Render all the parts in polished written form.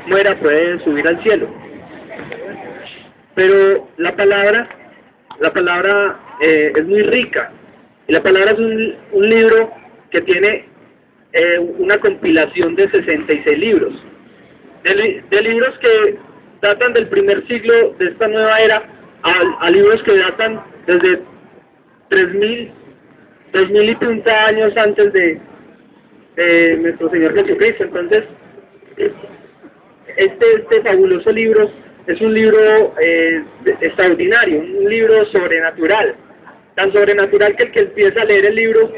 muera puede subir al cielo. Pero la palabra es muy rica. Y la palabra es un libro que tiene una compilación de 66 libros. De libros que datan del primer siglo de esta nueva era a libros que datan desde 3000 y punta años antes de nuestro Señor Jesucristo. Entonces, este fabuloso libro es un libro extraordinario, un libro sobrenatural, tan sobrenatural que el que empieza a leer el libro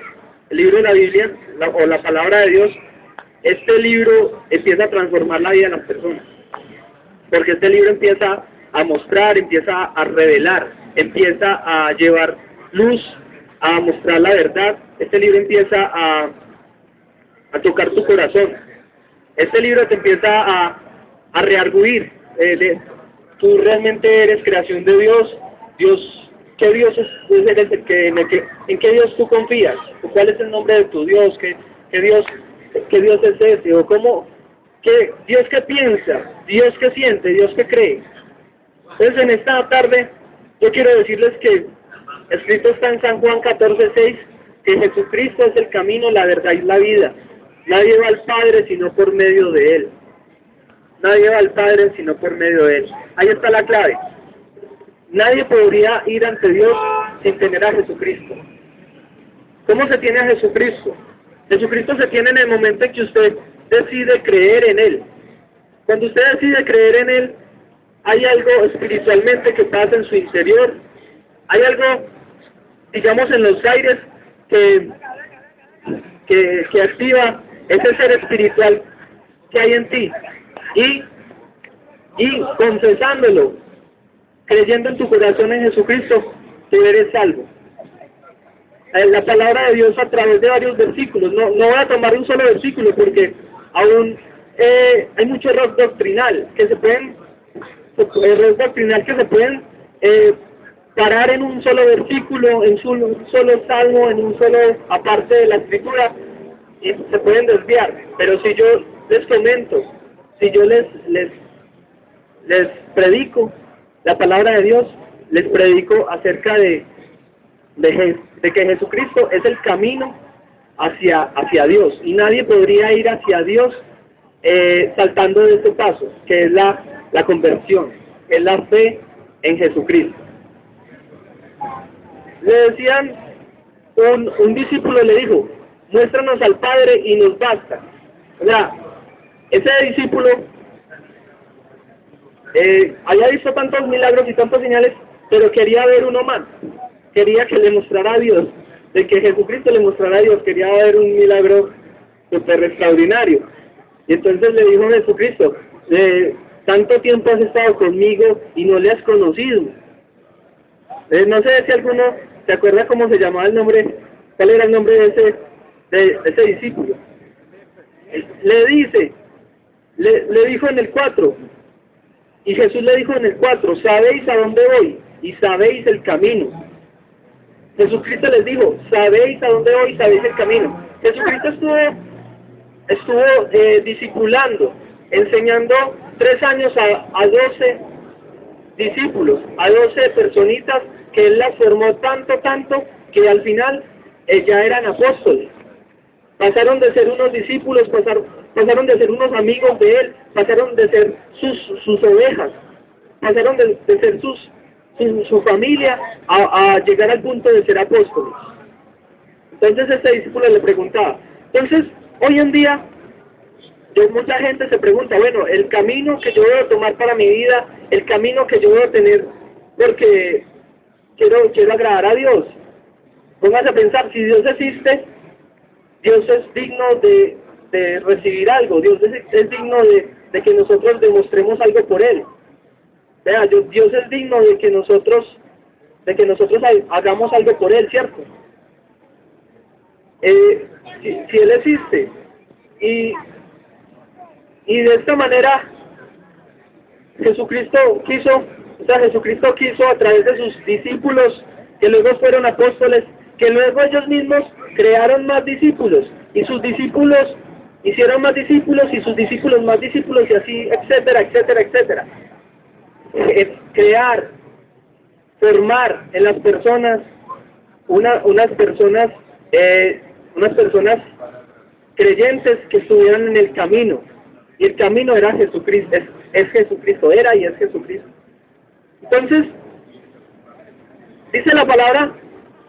de la Biblia, o la palabra de Dios, este libro empieza a transformar la vida de las personas, porque este libro empieza a mostrar, empieza a revelar, empieza a llevar luz, a mostrar la verdad. Este libro empieza a tocar tu corazón. Este libro te empieza a rearguir. Tú realmente eres creación de Dios. ¿Qué Dios es en qué Dios tú confías? ¿Cuál es el nombre de tu Dios? ¿Qué Dios es ese? ¿O cómo? ¿Dios qué piensa? ¿Dios qué siente? ¿Dios qué cree? Entonces, en esta tarde yo quiero decirles que escrito está en San Juan 14:6, que Jesucristo es el camino, la verdad y la vida. Nadie va al Padre sino por medio de Él. Nadie va al Padre sino por medio de Él. Ahí está la clave. Nadie podría ir ante Dios sin tener a Jesucristo. ¿Cómo se tiene a Jesucristo? Jesucristo se tiene en el momento en que usted decide creer en Él. Cuando usted decide creer en Él, hay algo espiritualmente que pasa en su interior. Hay algo, digamos, en los aires que activa ese ser espiritual que hay en ti. Y confesándolo, creyendo en tu corazón en Jesucristo, tú eres salvo. La palabra de Dios a través de varios versículos, no voy a tomar un solo versículo porque aún hay mucho error doctrinal que se pueden parar en un solo versículo, en un solo salmo, en un solo aparte de la escritura, y se pueden desviar. Pero si yo les comento, si yo les predico la palabra de Dios, les predico acerca de que Jesucristo es el camino hacia Dios, y nadie podría ir hacia Dios saltando de este paso, que es la conversión, que es la fe en Jesucristo. Le decían, un discípulo le dijo, muéstranos al Padre y nos basta. O sea, ese discípulo había visto tantos milagros y tantas señales, pero quería ver uno más. Quería que le mostrara a Dios, de que Jesucristo le mostrara a Dios, quería ver un milagro súper extraordinario. Y entonces le dijo a Jesucristo, tanto tiempo has estado conmigo y no le has conocido. No sé si alguno se acuerda cómo se llamaba el nombre, cuál era el nombre de ese discípulo. Le dijo en el 4, y Jesús le dijo en el 4, sabéis a dónde voy y sabéis el camino. Jesucristo les dijo, sabéis a dónde voy y sabéis el camino. Jesucristo estuvo discipulando, enseñando 3 años a 12 discípulos, a 12 personitas que Él las formó tanto, que al final ya eran apóstoles. Pasaron de ser unos discípulos, pasaron de ser unos amigos de Él, pasaron de ser sus ovejas, pasaron de ser su familia a llegar al punto de ser apóstoles. Entonces este discípulo le preguntaba, entonces hoy en día mucha gente se pregunta, bueno, el camino que yo debo tomar para mi vida, el camino que yo debo tener porque quiero agradar a Dios. Póngase a pensar, si Dios existe, Dios es digno de recibir algo, Dios es digno de que nosotros demostremos algo por Él. Vea, Dios es digno de que nosotros hagamos algo por Él, ¿cierto? Si Él existe, y de esta manera Jesucristo quiso a través de sus discípulos, que luego fueron apóstoles, que luego ellos mismos crearon más discípulos, y sus discípulos hicieron más discípulos y sus discípulos más discípulos y así, etcétera, etcétera, etcétera. Crear, formar en las personas unas personas creyentes que estuvieran en el camino, y el camino era Jesucristo, es Jesucristo, era y es Jesucristo. Entonces, dice la palabra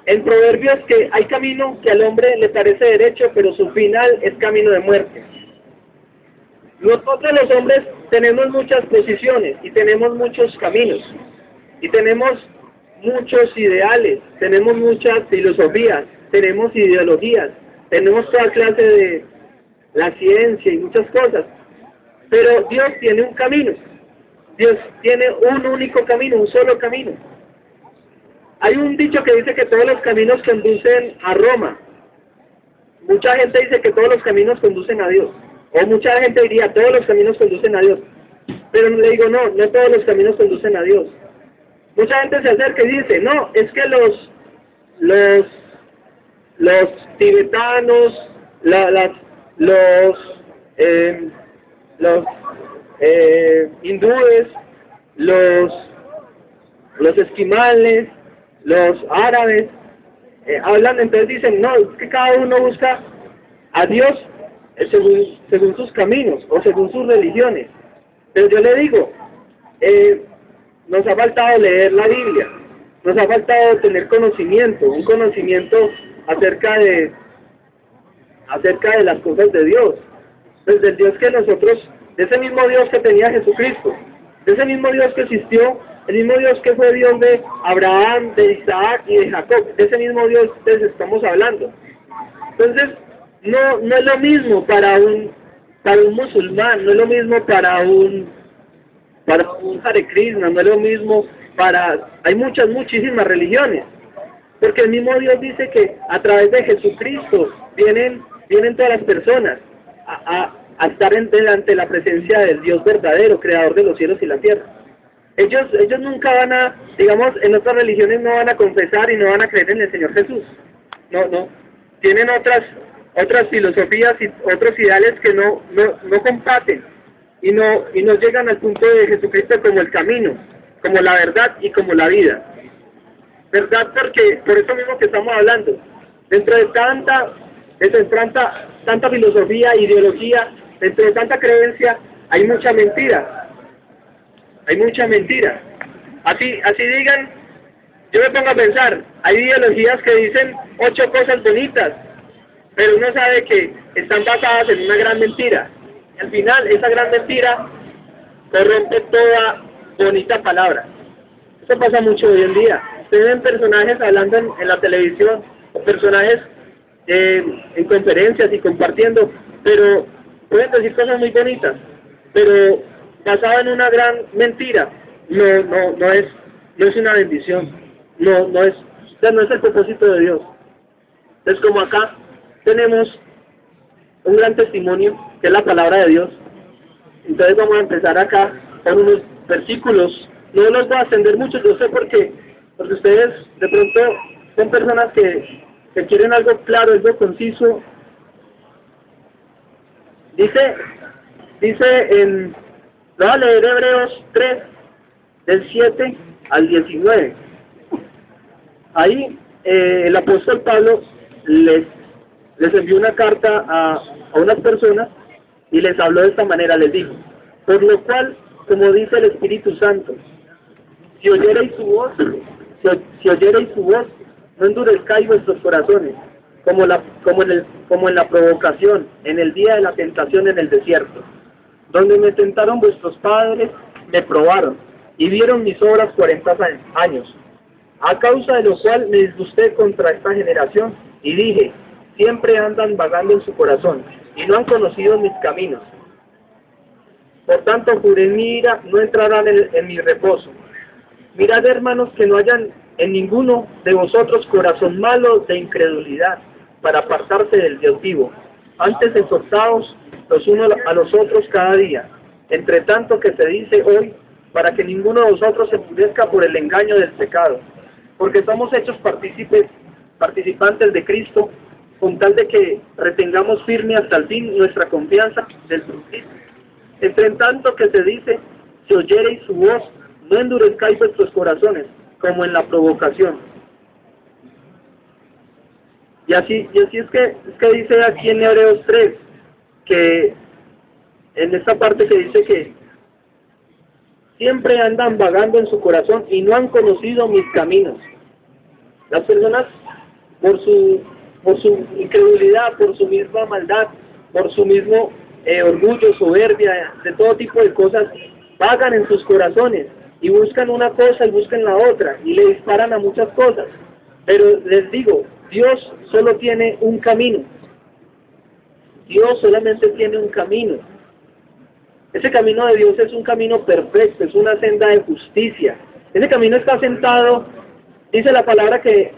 en Proverbios que hay camino que al hombre le parece derecho, pero su final es camino de muerte. Nosotros los hombres tenemos muchas posiciones y tenemos muchos caminos y tenemos muchos ideales, tenemos muchas filosofías, tenemos ideologías, tenemos toda clase de la ciencia y muchas cosas, pero Dios tiene un camino, Dios tiene un único camino, un solo camino. Hay un dicho que dice que todos los caminos conducen a Roma. Mucha gente dice que todos los caminos conducen a Dios, o mucha gente diría todos los caminos conducen a Dios, pero le digo no todos los caminos conducen a Dios. Mucha gente se acerca y dice, no, es que los tibetanos, los hindúes, los esquimales, los árabes, hablan, entonces dicen, no, es que cada uno busca a Dios según sus caminos o según sus religiones. Pero yo le digo, nos ha faltado leer la Biblia, nos ha faltado tener conocimiento, un conocimiento acerca de las cosas de Dios, pues del Dios que nosotros, de ese mismo Dios que tenía Jesucristo, de ese mismo Dios que existió, el mismo Dios que fue Dios de Abraham, de Isaac y de Jacob, de ese mismo Dios les estamos hablando. Entonces, no es lo mismo para un musulmán, no es lo mismo para un Hare Krishna, no es lo mismo hay muchísimas religiones, porque el mismo Dios dice que a través de Jesucristo vienen todas las personas a estar delante la presencia del Dios verdadero, creador de los cielos y la tierra. Ellos nunca van a, digamos, en otras religiones no van a confesar y no van a creer en el Señor Jesús. No. Tienen otras filosofías y otros ideales que no comparten y no llegan al punto de Jesucristo como el camino, como la verdad y como la vida. ¿Verdad? Porque por eso mismo que estamos hablando, dentro de tanta filosofía, ideología, dentro de tanta creencia, hay mucha mentira. Hay mucha mentira. Así digan, yo me pongo a pensar, hay ideologías que dicen 8 cosas bonitas, pero uno sabe que están basadas en una gran mentira. Y al final, esa gran mentira corrompe toda bonita palabra. Eso pasa mucho hoy en día. Ustedes ven personajes hablando en la televisión, o personajes en conferencias y compartiendo, pero pueden decir cosas muy bonitas, pero basado en una gran mentira, no es una bendición, no es el propósito de Dios. Entonces, como acá tenemos un gran testimonio, que es la palabra de Dios, entonces vamos a empezar acá con unos versículos. No los voy a extender mucho, yo sé porque ustedes de pronto son personas que quieren algo claro, algo conciso. Dice voy a leer Hebreos 3, del 7 al 19. Ahí el apóstol Pablo les envió una carta a unas personas y les habló de esta manera, les dijo: por lo cual, como dice el Espíritu Santo, si oyereis su voz, no endurezcáis vuestros corazones, como en la provocación, en el día de la tentación en el desierto, donde me tentaron vuestros padres, me probaron, y vieron mis obras 40 años, a causa de lo cual me disgusté contra esta generación, y dije: siempre andan vagando en su corazón, y no han conocido mis caminos. Por tanto, juré en mi ira, no entrarán en mi reposo. Mirad, hermanos, que no hayan en ninguno de vosotros corazón malo de incredulidad, para apartarse del Dios vivo. Antes exhortaos los unos a los otros cada día, entre tanto que se dice hoy, para que ninguno de vosotros se endurezca por el engaño del pecado, porque somos hechos participantes de Cristo, con tal de que retengamos firme hasta el fin nuestra confianza del principio. Entre tanto que se dice, si oyereis su voz, no endurezcáis vuestros corazones, como en la provocación. Y así es que dice aquí en Hebreos 3, que en esta parte que dice que siempre andan vagando en su corazón y no han conocido mis caminos. Las personas, por su incredulidad, por su misma maldad, por su mismo orgullo, soberbia, de todo tipo de cosas, vagan en sus corazones y buscan una cosa y buscan la otra y le disparan a muchas cosas. Pero les digo, Dios solo tiene un camino. Dios solamente tiene un camino. Ese camino de Dios es un camino perfecto, es una senda de justicia. Ese camino está sentado, dice la palabra que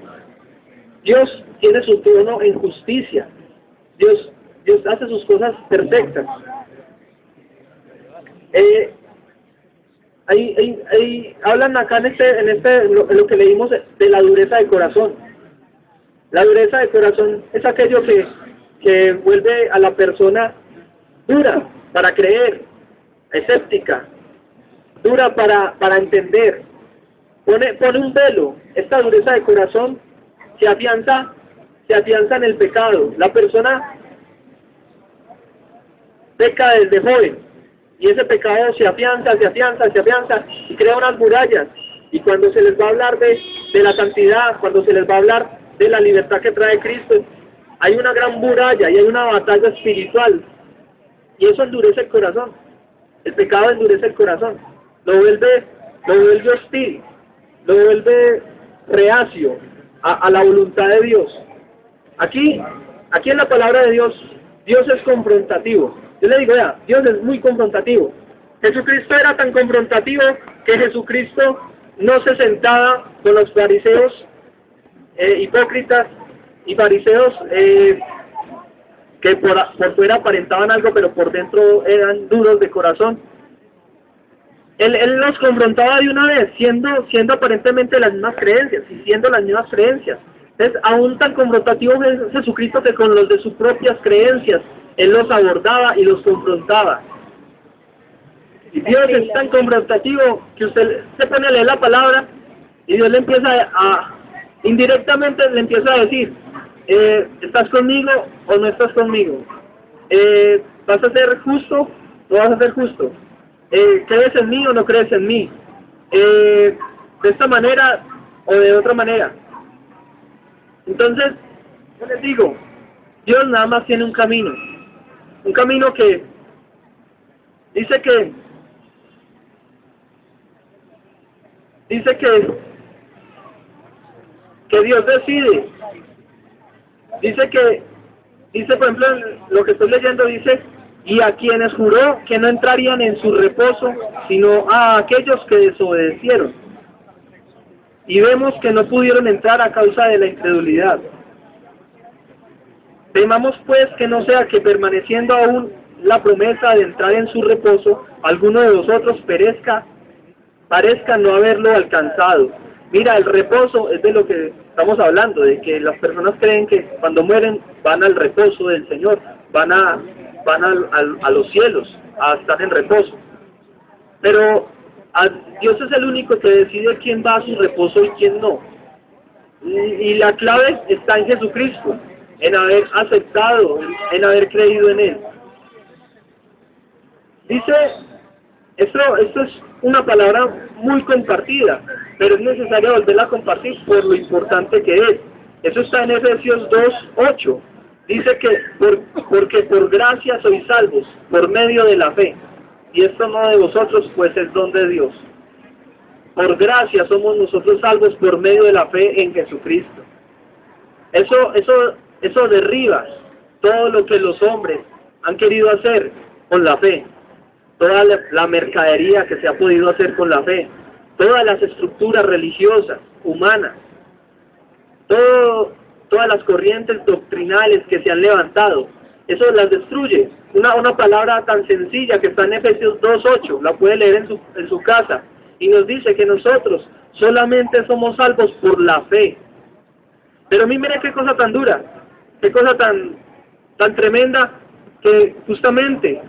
Dios tiene su trono en justicia. Dios hace sus cosas perfectas. Hablan acá en lo que leímos de la dureza de corazón. La dureza de corazón es aquello que vuelve a la persona dura para creer, escéptica, dura para entender. Pone un velo. Esta dureza de corazón se afianza en el pecado. La persona peca desde joven y ese pecado se afianza y crea unas murallas. Y cuando se les va a hablar de la santidad, cuando se les va a hablar de la libertad que trae Cristo, hay una gran muralla y hay una batalla espiritual. Y eso endurece el corazón. El pecado endurece el corazón. Lo vuelve hostil, lo vuelve reacio a la voluntad de Dios. Aquí en la palabra de Dios, Dios es confrontativo. Yo le digo, ya, Dios es muy confrontativo. Jesucristo era tan confrontativo que Jesucristo no se sentaba con los fariseos hipócritas y fariseos que por fuera aparentaban algo, pero por dentro eran duros de corazón. Él los confrontaba de una vez, siendo aparentemente las mismas creencias, y siendo las mismas creencias. Es aún tan confrontativo es Jesucristo que con los de sus propias creencias, Él los abordaba y los confrontaba. Y Dios es tan confrontativo que usted se pone a leer la palabra y Dios le empieza indirectamente le empieza a decir, ¿estás conmigo o no estás conmigo? ¿Vas a ser justo o no vas a ser justo? ¿Crees en mí o no crees en mí? ¿De esta manera o de otra manera? Entonces, yo les digo, Dios nada más tiene un camino que dice que Dios decide. Dice por ejemplo, lo que estoy leyendo dice, y a quienes juró que no entrarían en su reposo, sino a aquellos que desobedecieron. Y vemos que no pudieron entrar a causa de la incredulidad. Temamos pues que no sea que permaneciendo aún la promesa de entrar en su reposo, alguno de vosotros parezca no haberlo alcanzado. Mira, el reposo es de lo que estamos hablando, de que las personas creen que cuando mueren van al reposo del Señor, van a los cielos, a estar en reposo. Pero Dios es el único que decide quién va a su reposo y quién no. Y la clave está en Jesucristo, en haber aceptado, en haber creído en Él. Dice, esto es una palabra muy compartida, pero es necesario volverla a compartir por lo importante que es. Eso está en Efesios 2:8. Dice que porque por gracia sois salvos, por medio de la fe. Y esto no de vosotros, pues es don de Dios. Por gracia somos nosotros salvos por medio de la fe en Jesucristo. Eso derriba todo lo que los hombres han querido hacer con la fe. Toda la mercadería que se ha podido hacer con la fe. Todas las estructuras religiosas, humanas. Todas las corrientes doctrinales que se han levantado. Eso las destruye. Una palabra tan sencilla que está en Efesios 2:8, la puede leer en su casa, y nos dice que nosotros solamente somos salvos por la fe. Pero a mí mire qué cosa tan dura. qué cosa tan tremenda, que justamente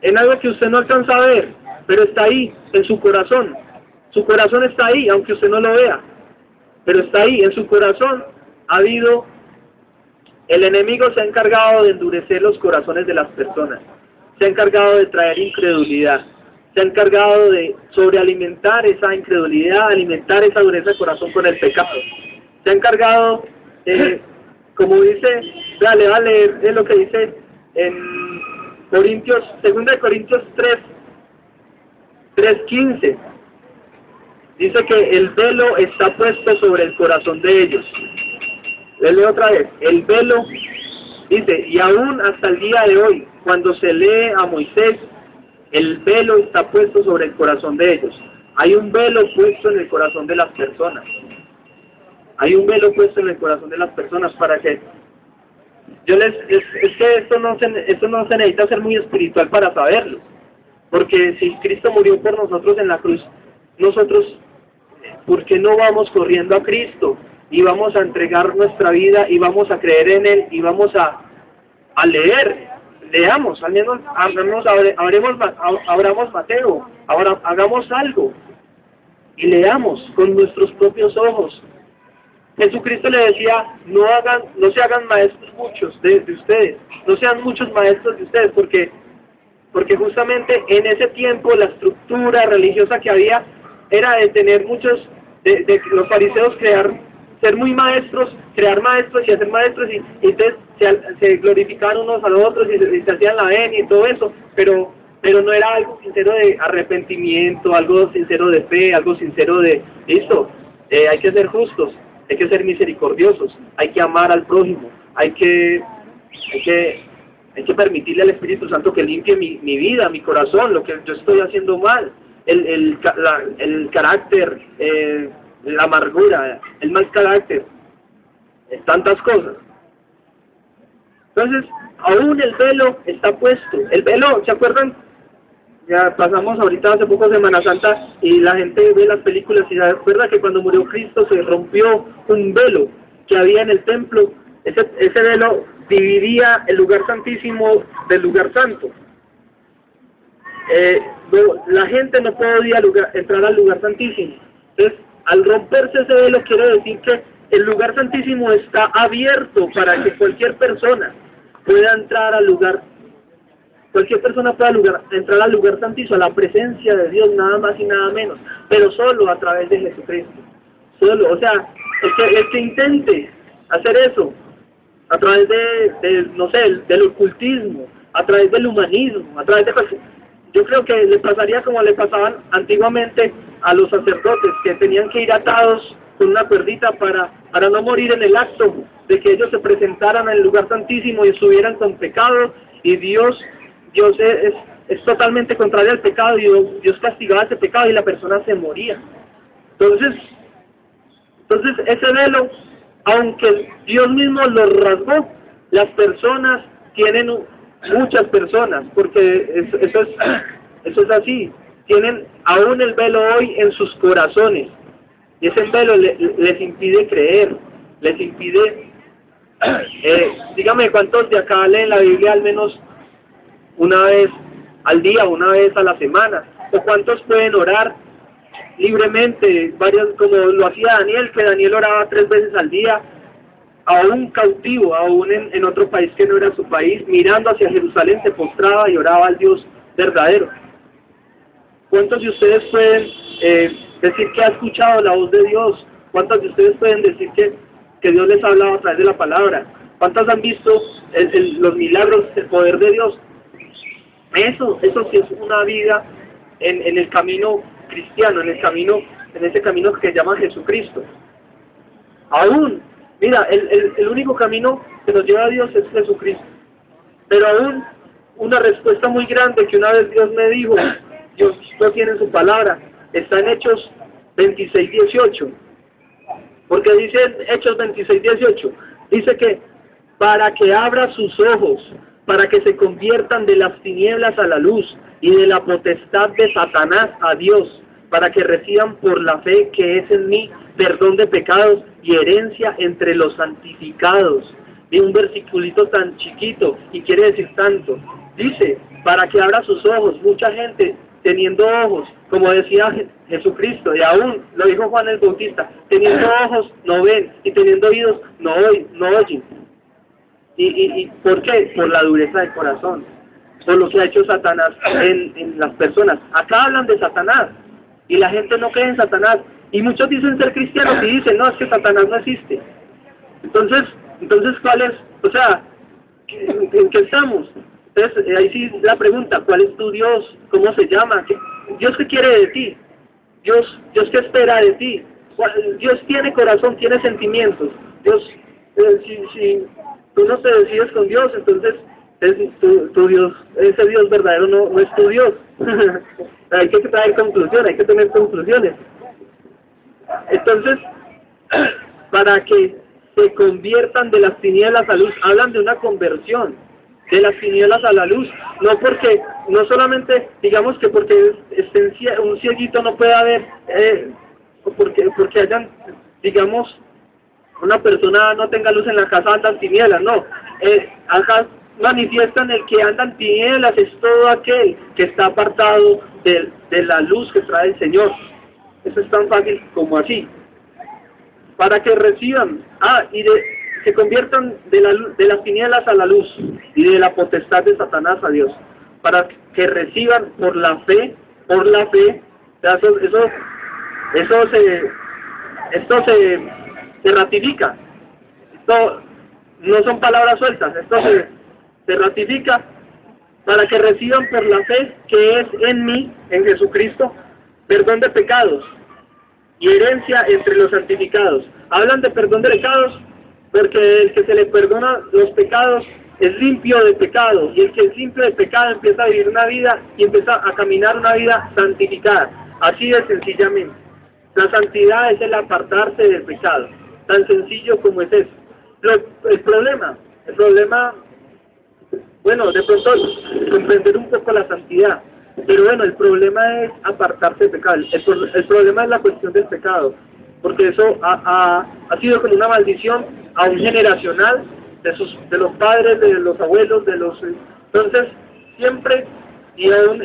en algo que usted no alcanza a ver, pero está ahí, en su corazón. Su corazón está ahí, aunque usted no lo vea, pero está ahí, en su corazón ha habido, el enemigo se ha encargado de endurecer los corazones de las personas, se ha encargado de traer incredulidad, se ha encargado de sobrealimentar esa incredulidad, alimentar esa dureza de corazón con el pecado, se ha encargado de, como dice, le va a leer es lo que dice en Corintios, 2 Corintios 3:15, dice que el velo está puesto sobre el corazón de ellos. Le leo otra vez, el velo, dice, y aún hasta el día de hoy, cuando se lee a Moisés, el velo está puesto sobre el corazón de ellos. Hay un velo puesto en el corazón de las personas. Hay un velo puesto en el corazón de las personas para que... es que esto no se necesita ser muy espiritual para saberlo. Porque si Cristo murió por nosotros en la cruz, nosotros, ¿por qué no vamos corriendo a Cristo? Y vamos a entregar nuestra vida y vamos a creer en Él y vamos a leer. Leamos, al menos abramos Mateo, ahora hagamos algo y leamos con nuestros propios ojos. Jesucristo le decía, no se hagan maestros muchos de ustedes, no sean muchos maestros de ustedes, porque justamente en ese tiempo la estructura religiosa que había era de tener muchos, de los fariseos ser muy maestros, crear maestros y hacer maestros, y entonces se glorificaban unos a los otros y se hacían la venia y todo eso, pero no era algo sincero de arrepentimiento, algo sincero de fe, algo sincero de, listo, hay que ser justos, hay que ser misericordiosos, hay que amar al prójimo, hay que permitirle al Espíritu Santo que limpie mi vida, mi corazón, lo que yo estoy haciendo mal, el carácter, la amargura, el mal carácter, tantas cosas. Entonces, aún el velo está puesto. El velo, ¿se acuerdan? Ya pasamos ahorita hace poco Semana Santa y la gente ve las películas y se acuerda que cuando murió Cristo se rompió un velo que había en el templo. Ese velo dividía el lugar santísimo del lugar santo. La gente no podía entrar al lugar santísimo. Entonces, al romperse ese velo quiere decir que el lugar santísimo está abierto para que cualquier persona pueda entrar al lugar, entrar al lugar santísimo, a la presencia de Dios, nada más y nada menos, pero solo a través de Jesucristo. Solo, o sea, el que intente hacer eso, a través del ocultismo, a través del humanismo, a través de... Yo creo que le pasaría como le pasaban antiguamente a los sacerdotes, que tenían que ir atados con una cuerdita para no morir en el acto de que ellos se presentaran al lugar santísimo y estuvieran con pecado, y Dios es totalmente contrario al pecado, y Dios castigaba ese pecado y la persona se moría. Entonces ese velo, aunque Dios mismo lo rasgó, las personas tienen... Muchas personas, porque eso es así, tienen aún el velo hoy en sus corazones, y ese velo les impide creer, les impide, dígame cuántos de acá leen la Biblia al menos una vez al día, una vez a la semana, o cuántos pueden orar libremente, como lo hacía Daniel, que Daniel oraba 3 veces al día, aún cautivo, aún en otro país que no era su país, mirando hacia Jerusalén, se postraba y oraba al Dios verdadero. ¿Cuántos de ustedes pueden decir que ha escuchado la voz de Dios? ¿Cuántos de ustedes pueden decir que Dios les ha hablado a través de la palabra? ¿Cuántos han visto los milagros, el poder de Dios? Eso sí es una vida en el camino cristiano, en ese camino que se llama Jesucristo. Aún, mira, el único camino que nos lleva a Dios es Jesucristo. Pero aún una respuesta muy grande que una vez Dios me dijo, Dios lo tiene en su palabra, está en Hechos 26:18. Porque dice en Hechos 26:18, dice que para que abra sus ojos, para que se conviertan de las tinieblas a la luz y de la potestad de Satanás a Dios, para que reciban por la fe que es en mí perdón de pecados y herencia entre los santificados. ni un versiculito tan chiquito y quiere decir tanto. Dice, para que abra sus ojos. Mucha gente teniendo ojos, como decía Jesucristo, y aún lo dijo Juan el Bautista, teniendo ojos no ven, y teniendo oídos no oyen. ¿Y por qué? Por la dureza del corazón, por lo que ha hecho Satanás en las personas. Acá hablan de Satanás, y la gente no cree en Satanás, y muchos dicen ser cristianos y dicen, no, es que Satanás no existe. Entonces ¿cuál es? O sea, ¿en qué estamos? Entonces, ahí sí la pregunta, ¿cuál es tu Dios? ¿Cómo se llama? ¿Dios qué quiere de ti? ¿Dios qué espera de ti? Dios tiene corazón, tiene sentimientos. Dios, si tú no te decides con Dios, entonces tu Dios, ese Dios verdadero no es tu Dios. Hay que traer conclusiones, hay que tener conclusiones. Entonces, para que se conviertan de las tinieblas a luz, hablan de una conversión de las tinieblas a la luz, no solamente, digamos que porque un cieguito no pueda ver, porque hayan, digamos, una persona no tenga luz en la casa, andan tinieblas, no, acá manifiestan el que andan tinieblas, es todo aquel que está apartado de la luz que trae el Señor. Eso es tan fácil como así, para que reciban, se conviertan de las tinieblas a la luz y de la potestad de Satanás a Dios, para que reciban por la fe, esto se ratifica, esto no son palabras sueltas, esto se ratifica para que reciban por la fe que es en mí, en Jesucristo, perdón de pecados y herencia entre los santificados. Hablan de perdón de pecados porque el que se le perdona los pecados es limpio de pecado, y el que es limpio de pecado empieza a vivir una vida y empieza a caminar una vida santificada, así de sencillamente. La santidad es el apartarse del pecado, tan sencillo como es eso. El problema, bueno, de pronto comprender un poco la santidad, pero bueno, el problema es apartarse del pecado, el problema es la cuestión del pecado, porque eso ha sido como una maldición aún generacional de los padres, de los abuelos, entonces siempre, y aún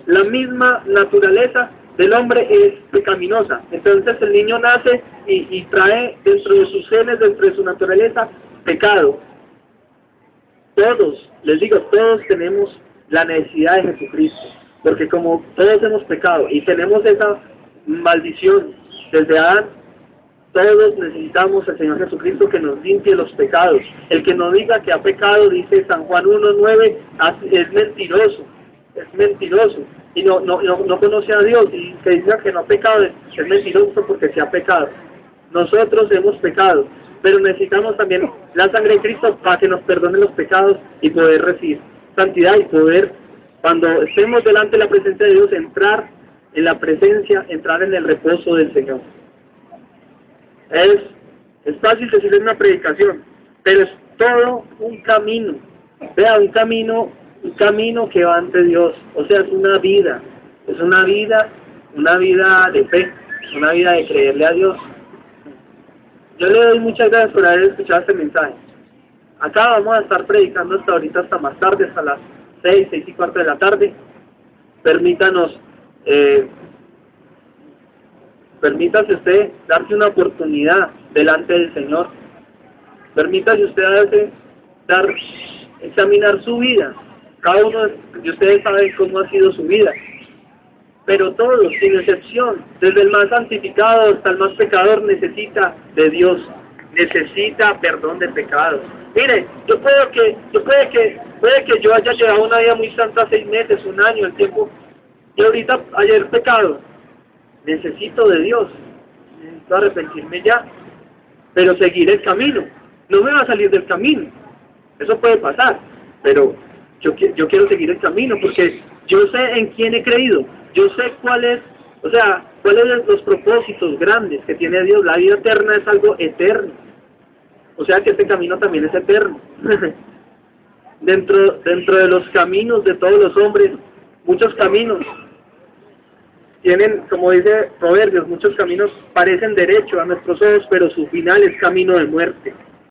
la misma naturaleza del hombre es pecaminosa. Entonces el niño nace y trae dentro de sus genes, dentro de su naturaleza, pecado. Todos, les digo, todos tenemos la necesidad de Jesucristo, porque como todos hemos pecado y tenemos esa maldición desde Adán, todos necesitamos al Señor Jesucristo que nos limpie los pecados. El que no diga que ha pecado, dice San Juan 1:9, es mentiroso y no conoce a Dios, y que diga que no ha pecado es mentiroso porque se ha pecado. Nosotros hemos pecado, pero necesitamos también la sangre de Cristo para que nos perdone los pecados y poder recibir santidad y poder, cuando estemos delante de la presencia de Dios, entrar en la presencia, entrar en el reposo del Señor. Es fácil decirles una predicación, pero es todo un camino. Vea, un camino que va ante Dios. O sea, es una vida de fe, una vida de creerle a Dios. Yo le doy muchas gracias por haber escuchado este mensaje. Acá vamos a estar predicando hasta ahorita, hasta más tarde, hasta las 6:15 de la tarde. Permítase usted darse una oportunidad delante del Señor. Permítase usted examinar su vida. Cada uno de ustedes sabe cómo ha sido su vida. Pero todos, sin excepción, desde el más santificado hasta el más pecador, necesita de Dios. Necesita perdón de pecados. Mire, puede que yo haya llevado una vida muy santa 6 meses, 1 año, el tiempo, y ahorita ayer pecado. Necesito de Dios, necesito arrepentirme ya, pero seguir el camino. No me va a salir del camino, eso puede pasar, pero yo quiero seguir el camino, porque yo sé en quién he creído, yo sé cuáles los propósitos grandes que tiene Dios. La vida eterna es algo eterno, o sea que este camino también es eterno. dentro de los caminos de todos los hombres, muchos caminos tienen, como dice Proverbios, muchos caminos parecen derecho a nuestros ojos, pero su final es camino de muerte.